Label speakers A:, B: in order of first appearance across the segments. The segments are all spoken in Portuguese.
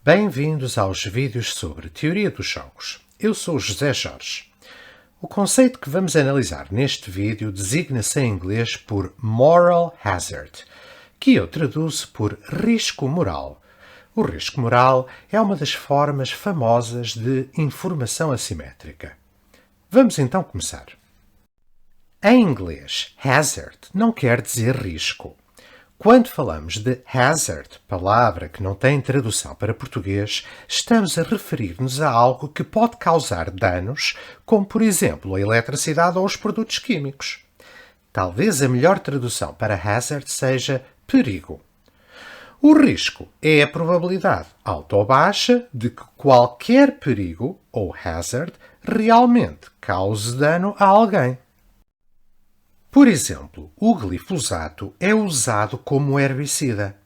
A: Bem-vindos aos vídeos sobre Teoria dos Jogos. Eu sou o José Jorge. O conceito que vamos analisar neste vídeo designa-se em inglês por Moral Hazard, que eu traduzo por risco moral. O risco moral é uma das formas famosas de informação assimétrica. Vamos então começar. Em inglês, hazard não quer dizer risco. Quando falamos de hazard, palavra que não tem tradução para português, estamos a referir-nos a algo que pode causar danos, como por exemplo a eletricidade ou os produtos químicos. Talvez a melhor tradução para hazard seja perigo. O risco é a probabilidade alta ou baixa de que qualquer perigo, ou hazard, realmente cause dano a alguém. Por exemplo, o glifosato é usado como herbicida.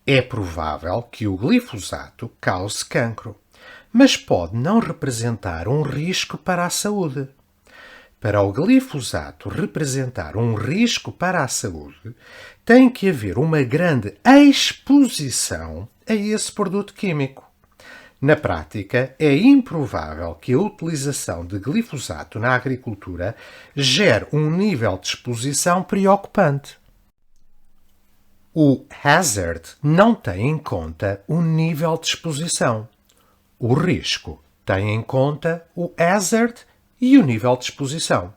A: É provável que o glifosato cause cancro, mas pode não representar um risco para a saúde. Para o glifosato representar um risco para a saúde, tem que haver uma grande exposição a esse produto químico. Na prática, é improvável que a utilização de glifosato na agricultura gere um nível de exposição preocupante. O hazard não tem em conta o nível de exposição. O risco tem em conta o hazard e o nível de exposição.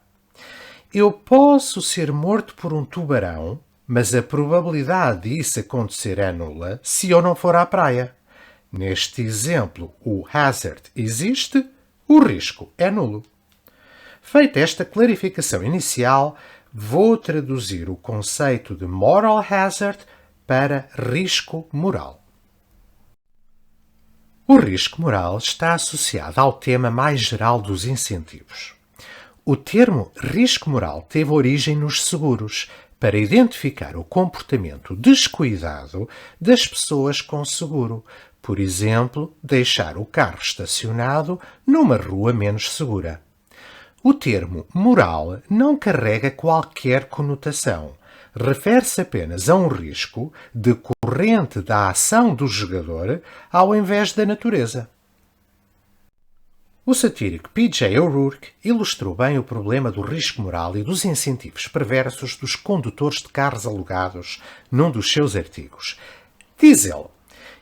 A: Eu posso ser morto por um tubarão, mas a probabilidade disso acontecer é nula se eu não for à praia. Neste exemplo, o hazard existe, o risco é nulo. Feita esta clarificação inicial, vou traduzir o conceito de moral hazard para risco moral. O risco moral está associado ao tema mais geral dos incentivos. O termo risco moral teve origem nos seguros, para identificar o comportamento descuidado das pessoas com seguro. Por exemplo, deixar o carro estacionado numa rua menos segura. O termo moral não carrega qualquer conotação. Refere-se apenas a um risco decorrente da ação do jogador ao invés da natureza. O satírico P.J. O'Rourke ilustrou bem o problema do risco moral e dos incentivos perversos dos condutores de carros alugados num dos seus artigos. Diz ele: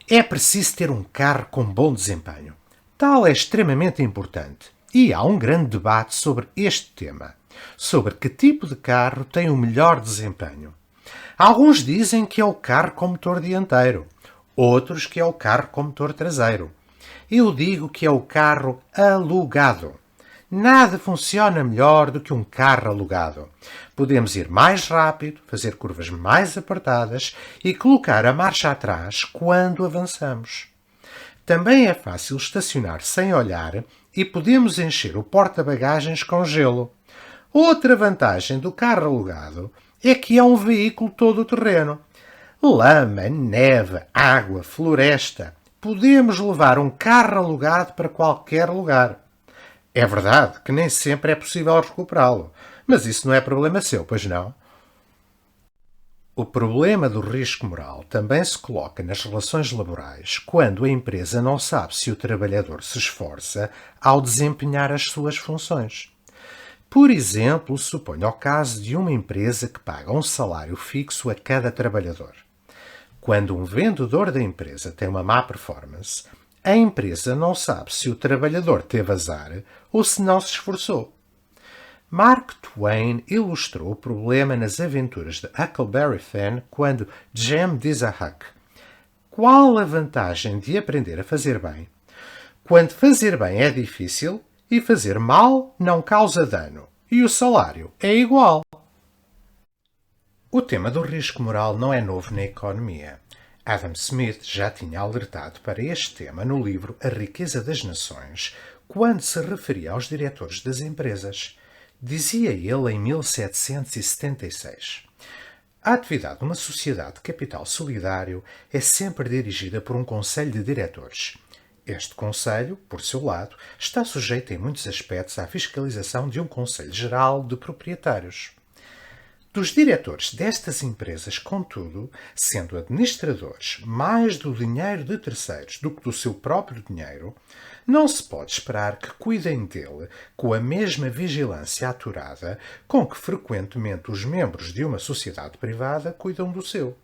A: é preciso ter um carro com bom desempenho. Tal é extremamente importante e há um grande debate sobre este tema, sobre que tipo de carro tem o melhor desempenho. Alguns dizem que é o carro com motor dianteiro, outros que é o carro com motor traseiro. Eu digo que é o carro alugado. Nada funciona melhor do que um carro alugado. Podemos ir mais rápido, fazer curvas mais apertadas e colocar a marcha atrás quando avançamos. Também é fácil estacionar sem olhar e podemos encher o porta-bagagens com gelo. Outra vantagem do carro alugado é que é um veículo todo-terreno. Lama, neve, água, floresta. Podemos levar um carro alugado para qualquer lugar. É verdade que nem sempre é possível recuperá-lo, mas isso não é problema seu, pois não? O problema do risco moral também se coloca nas relações laborais, quando a empresa não sabe se o trabalhador se esforça ao desempenhar as suas funções. Por exemplo, suponha o caso de uma empresa que paga um salário fixo a cada trabalhador. Quando um vendedor da empresa tem uma má performance, a empresa não sabe se o trabalhador teve azar ou se não se esforçou. Mark Twain ilustrou o problema nas aventuras de Huckleberry Finn quando Jem diz a Huck: qual a vantagem de aprender a fazer bem? Quando fazer bem é difícil e fazer mal não causa dano, e o salário é igual. O tema do risco moral não é novo na economia. Adam Smith já tinha alertado para este tema no livro A Riqueza das Nações, quando se referia aos diretores das empresas. Dizia ele em 1776: a atividade de uma sociedade de capital solidário é sempre dirigida por um conselho de diretores. Este conselho, por seu lado, está sujeito em muitos aspectos à fiscalização de um conselho geral de proprietários. Dos diretores destas empresas, contudo, sendo administradores mais do dinheiro de terceiros do que do seu próprio dinheiro, não se pode esperar que cuidem dele com a mesma vigilância aturada com que frequentemente os membros de uma sociedade privada cuidam do seu.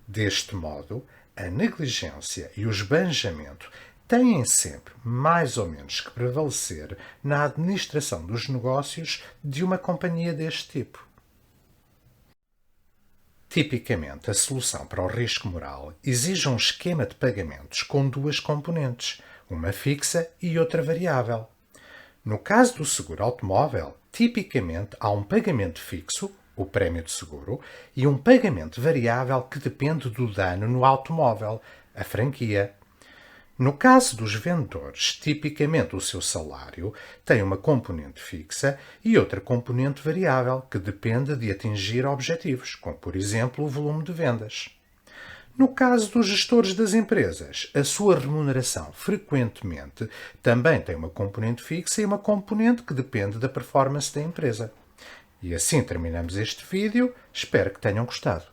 A: Deste modo, a negligência e o esbanjamento têm sempre mais ou menos que prevalecer na administração dos negócios de uma companhia deste tipo. Tipicamente, a solução para o risco moral exige um esquema de pagamentos com duas componentes, uma fixa e outra variável. No caso do seguro automóvel, tipicamente há um pagamento fixo, o prémio de seguro, e um pagamento variável que depende do dano no automóvel, a franquia. No caso dos vendedores, tipicamente o seu salário tem uma componente fixa e outra componente variável, que depende de atingir objetivos, como por exemplo o volume de vendas. No caso dos gestores das empresas, a sua remuneração frequentemente também tem uma componente fixa e uma componente que depende da performance da empresa. E assim terminamos este vídeo. Espero que tenham gostado.